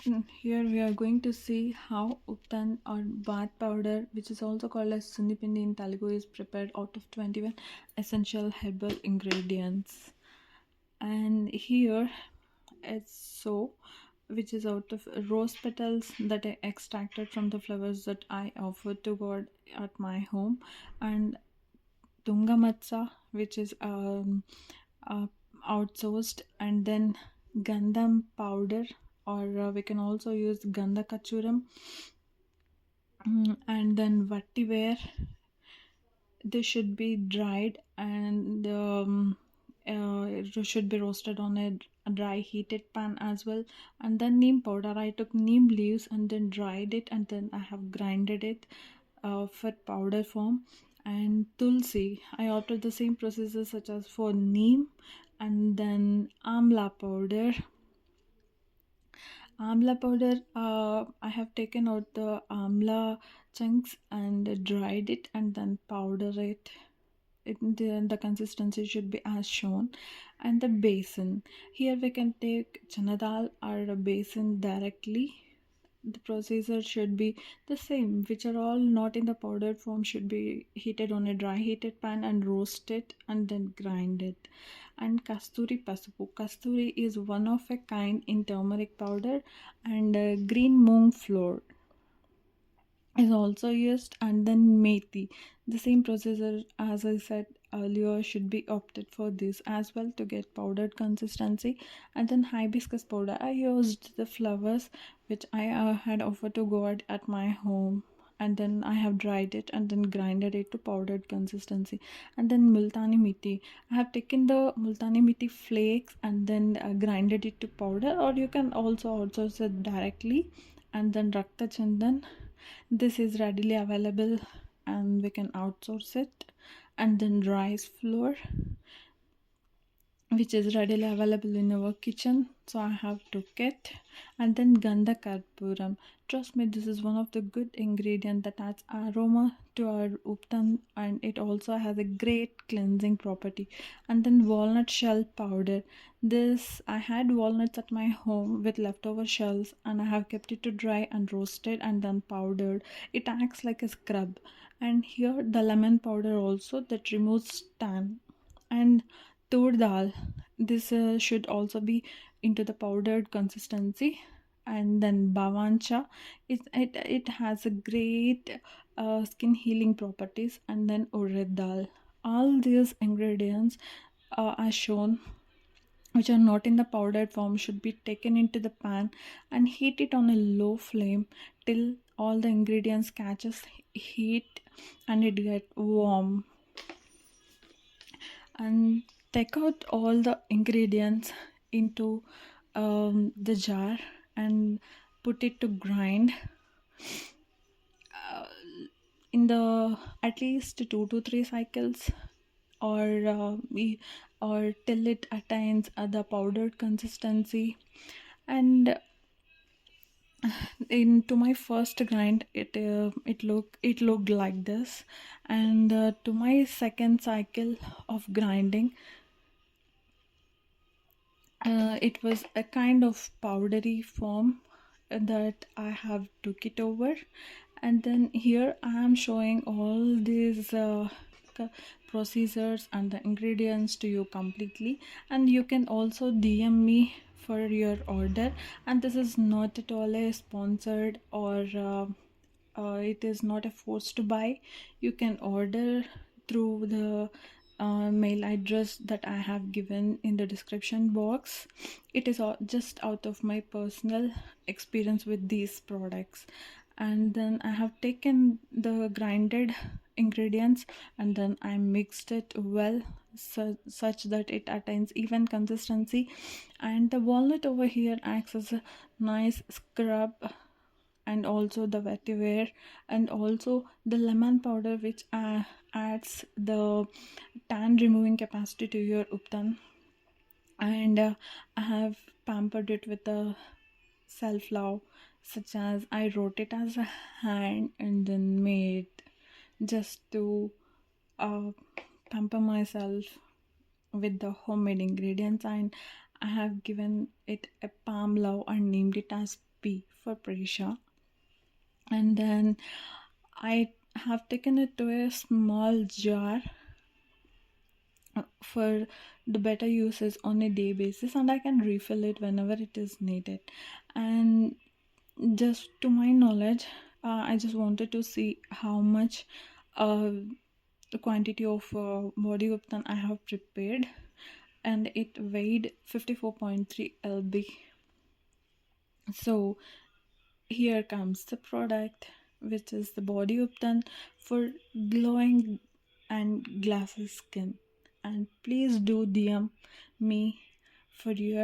Here we are going to see how Ubtan or bath powder, which is also called as Sunipindi in Telugu, is prepared out of 21 essential herbal ingredients. And here it's so, which is out of rose petals that I extracted from the flowers that I offered to God at my home, and Tungamatsa, which is uh, outsourced, and then Gandham powder, or we can also use Gandha Karpuram, and then Vattiver. They should be dried and it should be roasted on a dry heated pan as well. And then Neem powder, I took neem leaves and then dried it, and then I have grinded it for powder form. And Tulsi, I opted the same processes such as for Neem. And then Amla powder. Amla powder, I have taken out the amla chunks and dried it and then powder it. The consistency should be as shown. And the basin, here we can take chana dal or a basin directly. The procedure should be the same, which are all not in the powdered form, should be heated on a dry heated pan and roasted and then grind it. And Kasturi Pasupu, Kasturi is one of a kind in turmeric powder, and green moong flour is also used. And then Methi, the same processor as I said earlier, should be opted for this as well to get powdered consistency. And then hibiscus powder, I used the flowers which I had offered to God at my home, and then I have dried it and then grinded it to powdered consistency. And then Multani mitti, I have taken the Multani mitti flakes and then grinded it to powder, or you can also outsource it directly. And then Raktha Chandan, this is readily available and we can outsource it. And then rice flour, which is readily available in our kitchen, so I have took it. And then Gandha Karpuram, trust me, this is one of the good ingredient that adds aroma to our uptan, and it also has a great cleansing property. And then walnut shell powder, this I had walnuts at my home with leftover shells, and I have kept it to dry and roasted and then powdered. It acts like a scrub. And here the lemon powder also that removes tan. And Toor Dal, this should also be into the powdered consistency. And then Bavancha, it has a great skin healing properties. And then Urad Dal, all these ingredients are shown, which are not in the powdered form, should be taken into the pan and heat it on a low flame till all the ingredients catches heat and it get warm. And take out all the ingredients into the jar and put it to grind uh, in the at least 2 to 3 cycles, or or till it attains the powdered consistency. And into my first grind, it looked like this. And to my second cycle of grinding, it was a kind of powdery form that I have took it over. And then here I am showing all these procedures and the ingredients to you completely, and you can also DM me for your order. And this is not at all a sponsored, or it is not a force to buy. You can order through the mail address that I have given in the description box. It is just out of my personal experience with these products. And then I have taken the grinded ingredients and then I mixed it well, such that it attains even consistency. And the walnut over here acts as a nice scrub, and also the vetiver, and also the lemon powder, which adds the tan removing capacity to your uptan. And I have pampered it with the self love, such as I wrote it as a hand and then made, just to uh, pamper myself with the homemade ingredients. And I have given it a palm love and named it as P for Pressure. And then I have taken it to a small jar for the better uses on a day basis, and I can refill it whenever it is needed. And just to my knowledge, I just wanted to see how much the quantity of body uptan I have prepared, and it weighed 54.3 lb. So here comes the product, which is the body uptan for glowing and glassy skin. And please do DM me for your